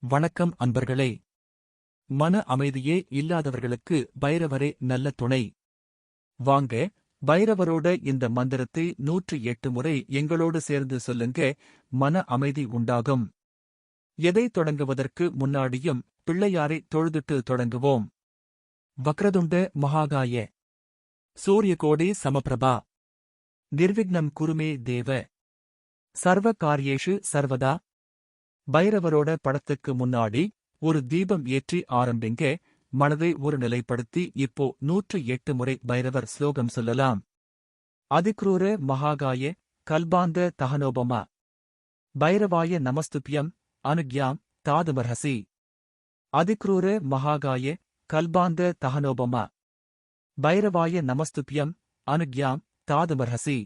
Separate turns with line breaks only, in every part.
வணக்கம் அன்பர்களே. மன அமைதியே இல்லாதவர்களுக்கு பைரவரே நல்ல துணை. வாங்க, பைரவரோட இந்த மந்திரத்தை 108 முறை எங்களோடு சேர்ந்து சொல்லுங்க. மன அமைதி உண்டாகும். எதை தொடங்குவதற்கு முன்னாடியும் பிள்ளையாரை தொழுதுட்டு தொடங்குவோம். வக்ரதுண்ட மகாகாய சூரியகோடி சமபிரபா நிர்விக்னம் குருமே தேவ சர்வ காரியேஷு சர்வதா. பைரவரோட படத்துக்கு முன்னாடி ஒரு தீபம் ஏற்றி ஆரம்பிங்க. மனதை ஒரு நிலைப்படுத்தி இப்போ 108 முறை பைரவர் ஸ்லோகம் சொல்லலாம். அதிக்ரூர மகாகாய கல்பாந்த தகனோபமா பைரவாய நமஸ்துப்யம் அனுக்யாம் தாதுமர்ஹசி. அதிக்ரூர மகாகாய கல்பாந்த தகனோபமா பைரவாய நமஸ்துப்யம் அனுக்யாம் தாதுமர்ஹசி.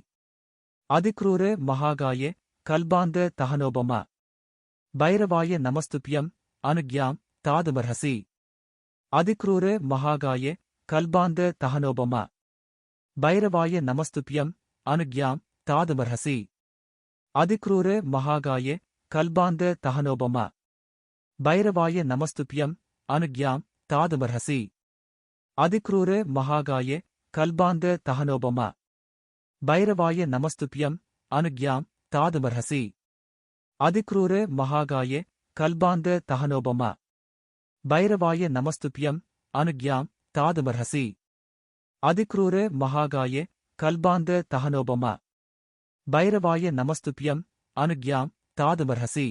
அதிக்ரூர மகாகாய கல்பாந்த தகனோபமா பைரவாய நமஸ்துப்யம் அனுக்யாம் தாதுமர்ஹசி. அதிக்ரூர மகாகாய கல்பாந்த தகனோபமா பைரவாய நமஸ்துப்யம் அனுக்யாம் தாதுமர்ஹசி. அதிக்ரூர மகாகாய கல்பாந்த தகனோபமா பைரவாய நமஸ்துப்யம் அனுக்யாம் தாதுமர்ஹசி. அதிக்ரூர மகாகாய கல்பாந்த தகனோபமா பைரவாய நமஸ்துப்யம் அனுக்யாம் தாதுமர்ஹசி. அதிக்ரூர மகாகாய கல்பாந்த தகனோபமா பைரவாய நமஸ்துப்யம் அனுக்யாம் தாதுமர்ஹசி. அதிக்ரூர மகாகாய கல்பாந்த தகனோபமா பைரவாய நமஸ்துப்யம் அனுக்யாம் தாதுமர்ஹசி.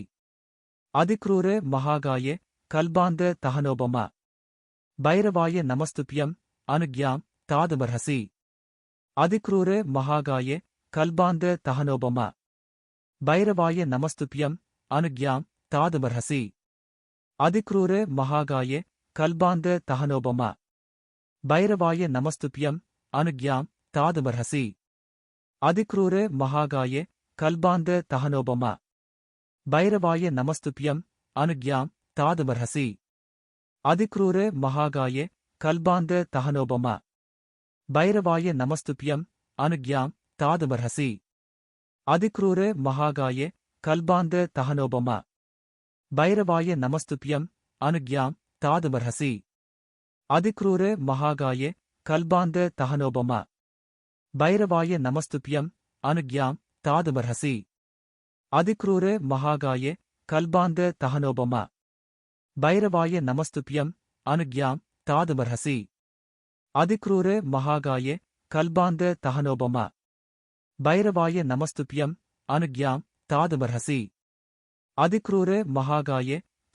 அதிக்ரூர மகாகாய கல்பாந்த தகனோபமா பைரவாய நமஸ்துப்யம் அனுக்யாம் தாதுமர்ஹசி. அதிக்ரூர மகாகாய கல்பாந்த தகனோபமா பைரவாய நமஸ்துப்யம் அனுக்யாம் தாதுமர்ஹசி. அதிக்ரூர மகாகாய கல்பாந்த தகனோபமா பைரவாய நமஸ்துப்யம் அனுக்யாம் தாதுமர்ஹசி. அதிக்ரூர மகாகாய கல்பாந்த தகனோபமா பைரவாய நமஸ்துப்யம் அனுக்யாம் தாதுமர்ஹசி. அதிக்ரூர மகாகாய கல்பாந்த தகனோபமா பைரவாய நமஸ்துப்யம் அனுக்யாம் தாதுமர்ஹசி. அதிக்ரூர மகாகாய கல்பாந்த தகனோபமா பைரவாய நமஸ்துப்யம் அனுக்யாம் தாதுமர்ஹசி. அதிக்ரூர மகாகாய கல்பாந்த தகனோபமா பைரவாய நமஸ்துப்யம் அனுக்யாம் தாதுமர்ஹசி. அதிக்ரூர மகாகாய கல்பாந்த தகனோபமா பைரவாய நமஸ்துப்யம் அனுக்யாம் தாதுமர்ஹசி. அதிக்ரூர மகாகாய கல்பாந்த தகனோபமா பைரவாய நமஸ்துப்யம் அனுக்யாம் தாதுமர்ஹசி. அதிக்ரூர மகாகாய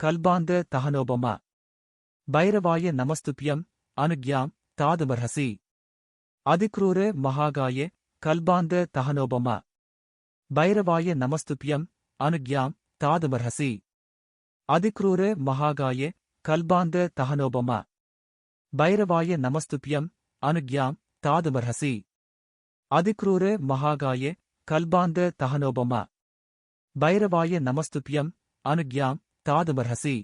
கல்பாந்த தகனோபமா பைரவாய நமஸ்துப்யம் அனுக்யாம் தாதுமர்ஹசி. அதிக்ரூர மகாகாய கல்பாந்த தகனோபமா பைரவாய நமஸ்துப்யம் அனுக்யாம் தாதுமர்ஹசி. அதிக்ரூர மகாகாய கல்பாந்த தகனோபமா பைரவாய நமஸ்துப்யம் அனுக்யாம் தாதுமர்ஹசி. அதிக்ரூர மகாகாய கல்பாந்த தகனோபமா பைரவாய நமஸ்துப்யம் அனுக்யாம் தாதுமர்ஹசி.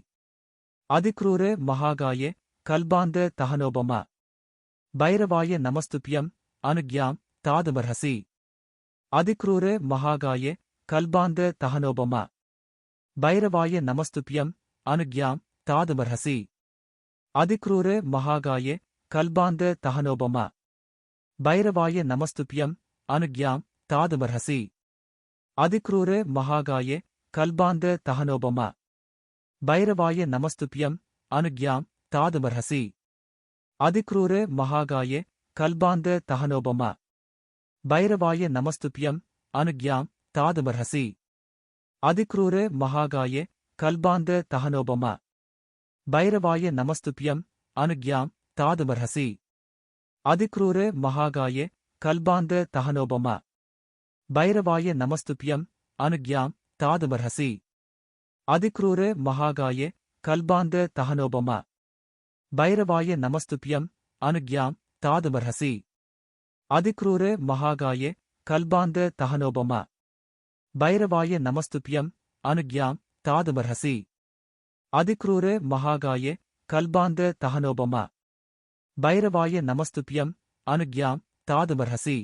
அதிக்ரூர மகாகாய கல்பாந்த தகனோபமா பைரவாய நமஸ்துப்யம் அனுக்யாம் தாதுமர்ஹசி. அதிக்ரூர மகாகாய கல்பாந்த தகனோபமா பைரவாய நமஸ்துப்யம் அனுக்யாம் தாதுமர்ஹசி. அதிக்ரூர மகாகாய கல்பாந்த தகனோபமா பைரவாய நமஸ்துப்யம் அனுக்யாம் தாதுமர்ஹசி. அதிக்ரூர மகாகாய கல்பாந்த தகனோபமா பைரவாய நமஸ்துப்யம் அனுக்யாம் தாதுமர்ஹசி. அதிக்ரூர மகாகாய கல்பாந்த தகனோபமா பைரவாய நமஸ்துப்யம் அனுக்யாம் தாதுமர்ஹசி. அதிக்ரூர மகாகாய கல்பாந்த தகனோபமா பைரவாய நமஸ்துப்யம் அனுக்யாம் தாதுமர்ஹசி. அதிக்ரூர மகாகாய கல்பாந்த தகனோபமா பைரவாய நமஸ்துப்யம் அனுக்யாம் தாதுமர்ஹசி. அதிக்ரூர மகாகாய கல்பாந்த தகனோபமா பைரவாய நமஸ்துப்யம் அனுக்யாம் தாதுமர்ஹசி. அதிக்ரூர மகாகாய கல்பாந்த தகனோபமா பைரவாய நமஸ்துப்யம் அனுக்யாம் தாதுமர்ஹசி. அதிக்ரூர மகாகாய கல்பாந்த தகனோபமா பைரவாய நமஸ்துப்யம் அனுக்யாம் தாதுமர்ஹசி.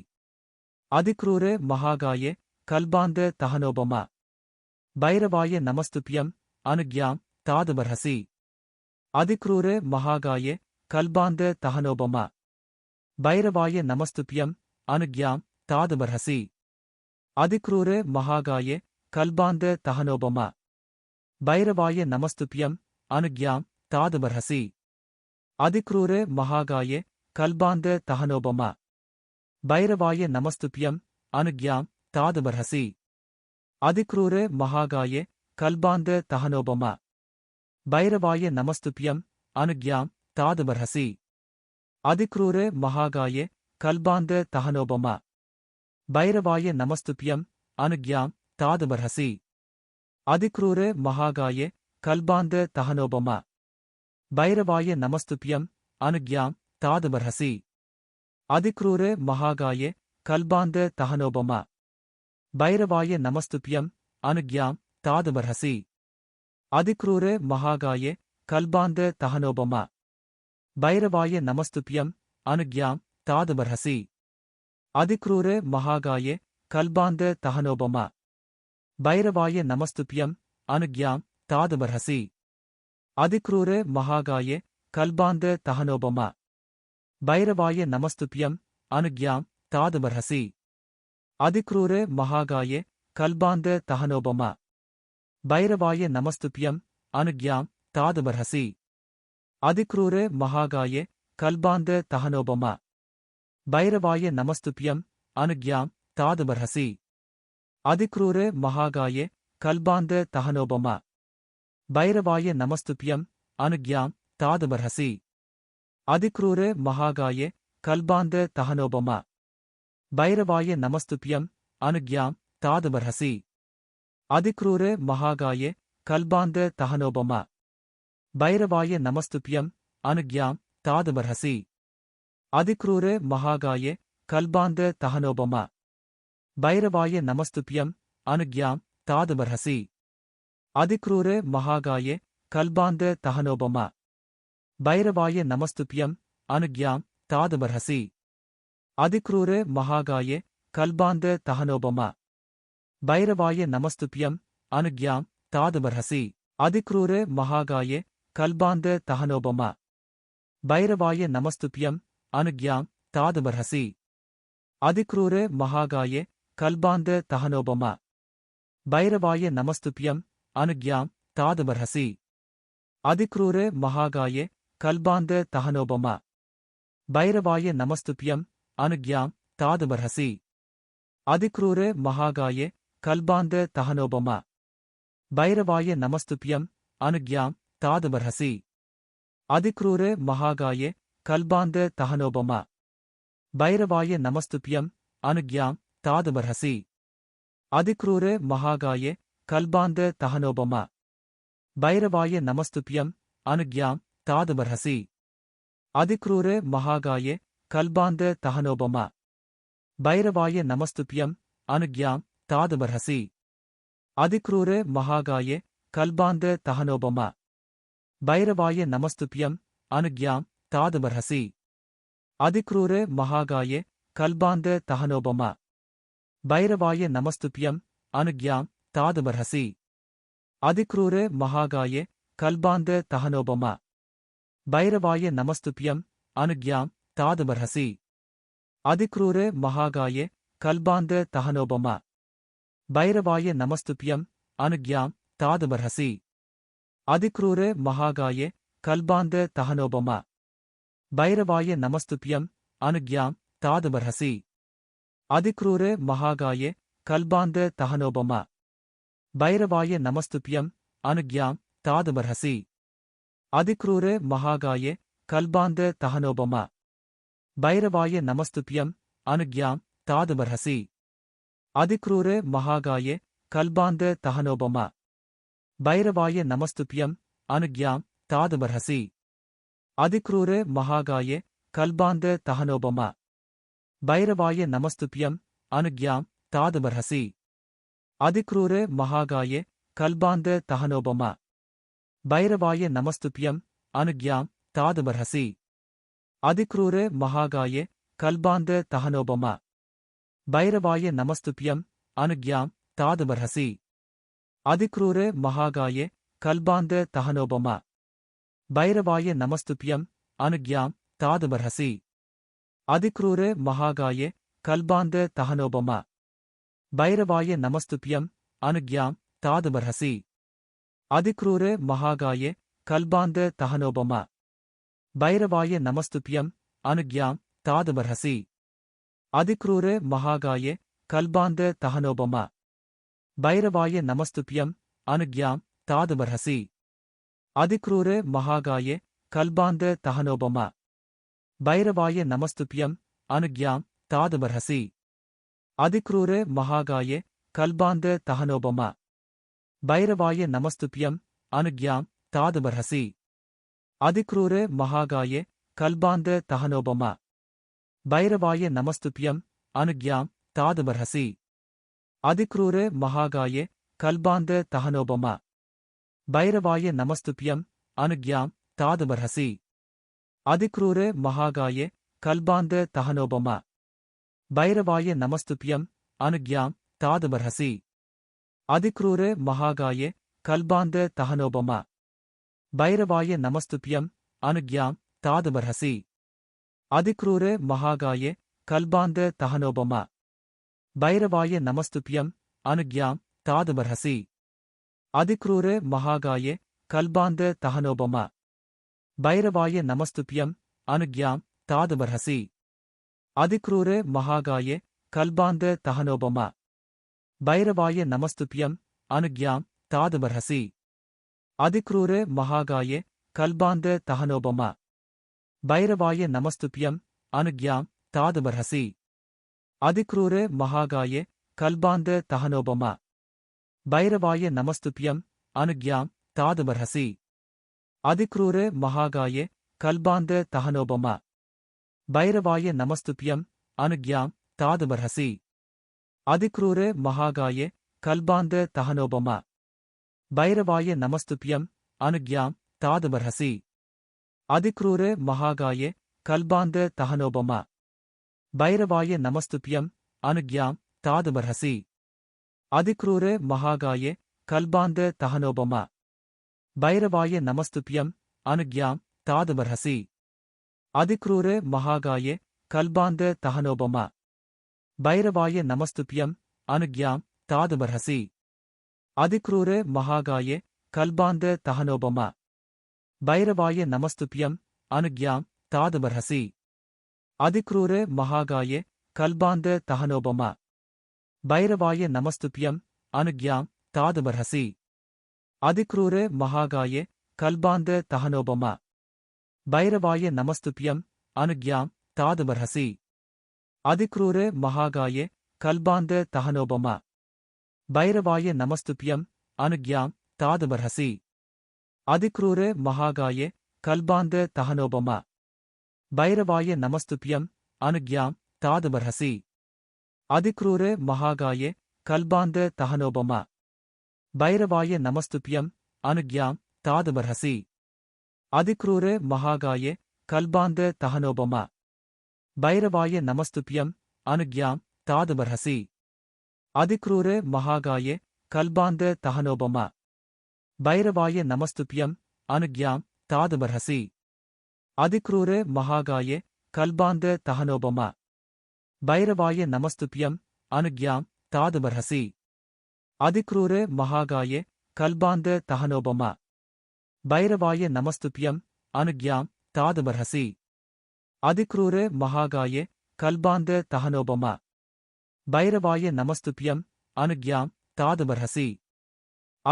அதிக்ரூர மகாகாய கல்பாந்த தகனோபமா பைரவாய நமஸ்துப்யம் அனுக்யாம் தாதுமர்ஹசி. அதிக்ரூர மகாகாய கல்பாந்த தஹனோபம. பைரவாய நமஸ்துப்யம் அனுக்யாம் தாதுமர்ஹசி. அதிக்ரூர மகாகாய கல்பாந்த தஹனோபம. பைரவாய நமஸ்துப்யம் அனுக்யாம் தாதுமர்ஹசி. அதிக்ரூர மகாகாய கல்பாந்த தஹனோபம. பைரவாய நமஸ்துப்யம் அனுக்யாம் தாதுமர்ஹசி. அதிக்ரூர மகாகாய கல்பாந்த தஹனோபம. பைரவாய நமஸ்துப்யம் அனுக்யாம் தாதுமர்ஹசி. அதிக்ரூர மகாகாய கல்பாந்த தஹனோபம. பைரவாய நமஸ்துப்யம் அனுக்யாம் தாதுமர்ஹசி. அதிக்ரூர மகாகாய கல்பாந்த தஹனோபம. பைரவாய நமஸ்துப்யம் அனுக்யாம் தாதுமர்ஹசி. அதிக்ரூர மகாகாய கல்பாந்த தஹனோபம. பைரவாய நமஸ்துப்யம் அனுக்யாம் தாதுமர்ஹசி. அதிக்ரூர மகாகாய கல்பாந்த தஹனோபம. பைரவாய நமஸ்துப்யம் அனுக்யாம் தாதுமர்ஹசி. அதிக்ரூர மகாகாய கல்பாந்த தஹனோபம. பைரவாய நமஸ்துப்யம் அனுக்யாம் தாதுமர்ஹசி. அதிக்ரூர மகாகாய கல்பாந்த தஹனோபம. பைரவாய நமஸ்துப்யம் அனுக்யாம் தாதுமர்ஹசி. அதிக்ரூர மகாகாய கல்பாந்த தஹனோபம. பைரவாய நமஸ்துப்யம் அனுக்யாம் தாதுமர்ஹசி. அதிக்ரூர மகாகாய கல்பாந்த தஹனோபம. பைரவாய நமஸ்துப்யம் அனுக்யாம் தாதுமர்ஹசி. அதிக்ரூர மகாகாய கல்பாந்த தஹனோபம. பைரவாய நமஸ்துப்யம் அனுக்யாம் தாதுமர்ஹசி. அதிக்ரூர மகாகாய கல்பாந்த தஹனோபம. பைரவாய நமஸ்துப்யம் அனுக்யாம் தாதுமர்ஹசி. அதிக்ரூர மகாகாய கல்பாந்த தஹனோபம. பைரவாய நமஸ்துப்யம் அனுக்யாம் தாதுமர்ஹசி. அதிக்ரூர மகாகாய கல்பாந்த தஹனோபம. பைரவாய நமஸ்துப்யம் அனுக்யாம் தாதுமர்ஹசி. அதிக்ரூர மகாகாய கல்பாந்த தஹனோபம. பைரவாய நமஸ்துப்யம் அனுக்யாம் தாதுமர்ஹசி. அதிக்ரூர மகாகாய கல்பாந்த தஹனோபம. பைரவாய நமஸ்துப்யம் அனுக்யாம் தாதுமர்ஹசி. அதிக்ரூர மகாகாய கல்பாந்த தஹனோபம. பைரவாய நமஸ்துப்யம் அனுக்யாம் தாதுமர்ஹசி. அதிக்ரூர மகாகாய கல்பாந்த தஹனோபம. பைரவாய நமஸ்துப்யம் அனுக்யாம் தாதுமர்ஹசி. அதிக்ரூர மகாகாய கல்பாந்த தஹனோபம. பைரவாய நமஸ்துப்யம் அனுக்யாம் தாதுமர்ஹசி. அதிக்ரூர மகாகாய கல்பாந்த தஹனோபம. பைரவாய நமஸ்துப்யம் அனுக்யாம் தாதுமர்ஹசி. அதிக்ரூர மகாகாய கல்பாந்த தஹனோபம. பைரவாய நமஸ்துப்யம் அனுக்யாம் தாதுமர்ஹசி. அதிக்ரூர மகாகாய கல்பாந்த தஹனோபம. பைரவாய நமஸ்துப்யம் அனுக்யாம் தாதுமர்ஹசி. அதிக்ரூர மகாகாய கல்பாந்த தஹனோபம. பைரவாய நமஸ்துப்யம் அனுக்யாம் தாதுமர்ஹசி. அதிக்ரூர மகாகாய கல்பாந்த தஹனோபம. பைரவாய நமஸ்துப்யம் அனுக்யாம் தாதுமர்ஹசி. அதிக்ரூர மகாகாய கல்பாந்த தஹனோபம. பைரவாய நமஸ்துப்யம் அனுக்யாம் தாதுமர்ஹசி. அதிக்ரூர மகாகாய கல்பாந்த தஹனோபம. பைரவாய நமஸ்துப்யம் அனுக்யாம் தாதுமர்ஹசி. அதிக்ரூர மகாகாய கல்பாந்த தஹனோபம. பைரவாய நமஸ்துப்யம் அனுக்யாம் தாதுமர்ஹசி. அதிக்ரூர மகாகாய கல்பாந்த தஹனோபம. பைரவாய நமஸ்துப்யம் அனுக்யாம் தாதுமர்ஹசி. அதிக்ரூர மகாகாய கல்பாந்த தஹனோபம. பைரவாய நமஸ்துப்யம் அனுக்யாம் தாதுமர்ஹசி. அதிக்ரூர மகாகாய கல்பாந்த தஹனோபம. பைரவாய நமஸ்துப்யம் அனுக்யாம் தாதுமர்ஹசி. அதிக்ரூர மகாகாய கல்பாந்த தஹனோபம. பைரவாய நமஸ்துப்யம் அனுக்யாம் தாதுமர்ஹசி. அதிக்ரூர மகாகாய கல்பாந்த தஹனோபம. பைரவாய நமஸ்துப்யம் அனுக்யாம் தாதுமர்ஹசி. அதிக்ரூர மகாகாய கல்பாந்த தஹனோபம. பைரவாய நமஸ்துப்யம் அனுக்யாம் தாதுமர்ஹசி. அதிக்ரூர மகாகாய கல்பாந்த தஹனோபம. பைரவாய நமஸ்துப்யம் அனுக்யாம் தாதுமர்ஹசி. அதிக்ரூர மகாகாய கல்பாந்த தஹனோபம பைரவாய நமஸ்துப்யம் அனுக்யாம் தாதுமர்ஹசி அதிக்ரூர மகாகாய கல்பாந்த தஹனோபம பைரவாய நமஸ்துப்யம் அனுக்யாம் தாதுமர்ஹசி அதிக்ரூர மகாகாய கல்பாந்த தஹனோபம பைரவாய நமஸ்துப்யம் அனுக்யாம் தாதுமர்ஹசி அதிக்ரூர மகாகாய கல்பாந்த தஹனோபம பைரவாய நமஸ்துப்யம் அனுக்யாம் தாதுமர்ஹசி அதிக்ரூர மகாகாய கல்பாந்த தஹனோபம பைரவாய நமஸ்துப்யம் அனுக்யாம் தாதுமர்ஹசி அதிக்ரூர மகாகாய கல்பாந்த தஹனோபம பைரவாய நமஸ்துப்யம் அனுக்யாம் தாதுமர்ஹசி அதிக்ரூர மகாகாய கல்பாந்த தஹனோபம பைரவாய நமஸ்துப்யம் அனுக்யாம் தாதுமர்ஹசி அதிக்ரூர மகாகாய கல்பாந்த தஹனோபம பைரவாய நமஸ்துப்யம் அனுக்யாம் தாதுமர்ஹசி அதிக்ரூர மகாகாய கல்பாந்த தஹனோபம பைரவாய நமஸ்துப்யம் அனுக்யாம் தாதுமர்ஹசி அதிக்ரூர மகாகாய கல்பாந்த தஹனோபம பைரவாய நமஸ்துப்யம் அனுக்யாம் தாதுமர்ஹசி அதிக்ரூர மகாகாய கல்பாந்த தஹனோபம பைரவாய நமஸ்துப்யம் அனுக்யாம் தாதுமர்ஹசி அதிக்ரூர மகாகாய கல்பாந்த தஹனோபம பைரவாய நமஸ்துப்யம் அனுக்யாம் தாதுமர்ஹசி அதிக்ரூர மகாகாய கல்பாந்த தஹனோபம பைரவாய நமஸ்துப்யம் அனுக்யாம் தாதுமர்ஹசி அதிக்ரூர மகாகாய கல்பாந்த தஹனோபம பைரவாய நமஸ்துப்யம் அனுக்யாம் தாதுமர்ஹசி அதிக்ரூர மகாகாய கல்பாந்த தஹனோபம பைரவாய நமஸ்துப்யம் அனுக்யாம் தாதுமர்ஹசி அதிக்ரூர மகாகாய கல்பாந்த தஹனோபம பைரவாய நமஸ்துப்யம் அனுக்யாம் தாதுமர்ஹசி அதிக்ரூர மகாகாய கல்பாந்த தஹனோபம பைரவாய நமஸ்துப்யம் அனுக்யாம் தாதுமர்ஹசி அதிக்ரூர மகாகாய கல்பாந்த தஹனோபம பைரவாய நமஸ்துப்யம் அனுக்யாம் தாதுமர்ஹசி அதிக்ரூர மகாகாய கல்பாந்த தஹனோபம பைரவாய நமஸ்துப்யம் அனுக்யாம் தாதுமர்ஹசி அதிக்ரூர மகாகாய கல்பாந்த தஹனோபம பைரவாய நமஸ்துப்யம் அனுக்யாம் தாதுமர்ஹசி அதிக்ரூர மகாகாய கல்பாந்த தஹனோபம பைரவாய நமஸ்துப்யம் அனுக்யாம் தாதுமர்ஹசி அதிக்ரூர மகாகாய கல்பாந்த தஹனோபம பைரவாய நமஸ்துப்யம் அனுக்யாம் தாதுமர்ஹசி அதிக்ரூர மகாகாய கல்பாந்த தஹனோபம பைரவாய நமஸ்துப்யம் அனுக்யாம் தாதுமர்ஹசி அதிக்ரூர மகாகாய கல்பாந்த தஹனோபம பைரவாய நமஸ்துப்யம் அனுக்யாம் தாதுமர்ஹசி அதிக்ரூர மகாகாய கல்பாந்த தஹனோபம பைரவாய நமஸ்துப்யம் அனுக்யாம் தாதுமர்ஹசி அதிக்ரூர மகாகாய கல்பாந்த தஹனோபம பைரவாய நமஸ்துப்யம் அனுக்யாம் தாதுமர்ஹசி அதிக்ரூர மகாகாய கல்பாந்த தஹனோபம பைரவாய நமஸ்துப்யம் அனுக்யாம் தாதுமர்ஹசி அதிக்ரூர மகாகாய கல்பாந்த தஹனோபம பைரவாய நமஸ்துப்யம் அனுக்யாம் தாதுமர்ஹசி அதிக்ரூர மகாகாய கல்பாந்த தஹனோபம பைரவாய நமஸ்துப்யம் அனுக்யாம் தாதுமர்ஹசி அதிக்ரூர மகாகாய கல்பாந்த தஹனோபம பைரவாய நமஸ்துப்யம் அனுக்யாம் தாதுமர்ஹசி அதிக்ரூர மகாகாய கல்பாந்த தஹனோபம பைரவாய நமஸ்துப்யம் அனுக்யாம் தாதுமர்ஹசி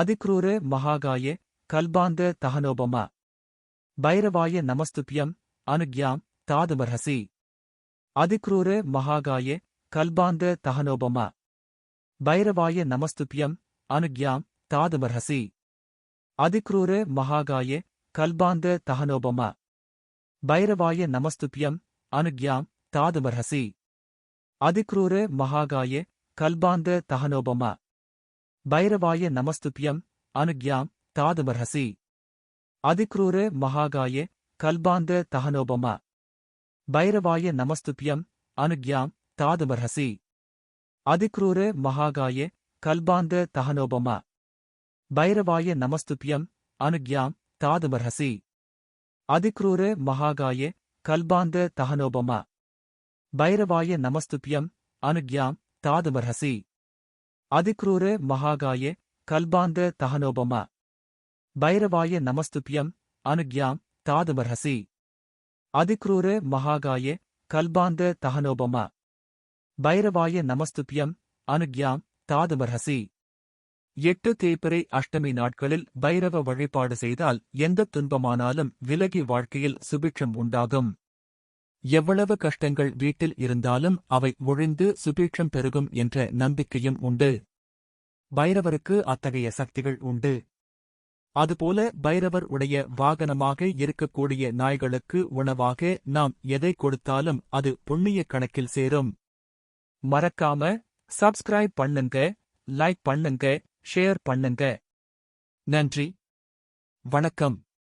அதிக்ரூர மகாகாய கல்பாந்த தஹனோபம பைரவாய நமஸ்துப்யம் அனுக்யாம் தாதுமர்ஹசி அதிக்ரூர மகாகாய கல்பாந்த தஹனோபம பைரவாய நமஸ்துப்யம் அனுக்யாம் தாதுமர்ஹசி அதிக்ரூர மகாகாய கல்பாந்த தஹனோபம பைரவாய நமஸ்துப்யம் அனுக்யாம் தாதுமர்ஹசி அதிக்ரூர மகாகாய கல்பாந்த தஹனோபம பைரவாய நமஸ்துப்யம் அனுக்யாம் தாதுமர்ஹசி அதிக்ரூர மகாகாய கல்பாந்த தஹனோபம பைரவாய நமஸ்துப்யம் அனுக்யாம் தாதுமர்ஹசி அதிக்ரூர மகாகாய கல்பாந்த தஹனோபம பைரவாய நமஸ்துப்யம் அனுக்யாம் தாதுமர்ஹசி அதிக்ரூர மகாகாய கல்பாந்த தஹனோபம பைரவாய நமஸ்துப்யம் அனுக்யாம் தாதுமர்ஹசி அதிக்ரூர மகாகாய கல்பாந்த தஹனோபம பைரவாய நமஸ்துப்யம் அனுக்யாம் தாதுமர்ஹசி அதிக்ரூர மகாகாய கல்பாந்த தஹனோபம பைரவாய நமஸ்துப்யம் அனுக்யாம் தாதுமர்ஹசி 8 தேய்பிறை அஷ்டமி நாட்களில் பைரவ வழிபாடு செய்தால் எந்தத் துன்பமானாலும் விலகி வாழ்க்கையில் சுபிட்சம் உண்டாகும். எவ்வளவு கஷ்டங்கள் வீட்டில் இருந்தாலும் அவை ஒழிந்து சுபீட்சம் பெருகும் என்ற நம்பிக்கையும் உண்டு. பைரவருக்கு அத்தகைய சக்திகள் உண்டு. அதுபோல பைரவர் உடைய வாகனமாக இருக்கக்கூடிய நாய்களுக்கு உணவாக நாம் எதை கொடுத்தாலும் அது புண்ணிய கணக்கில் சேரும். மறக்காம சப்ஸ்கிரைப் பண்ணுங்க, லைக் பண்ணுங்க, ஷேர் பண்ணுங்க. நன்றி, வணக்கம்.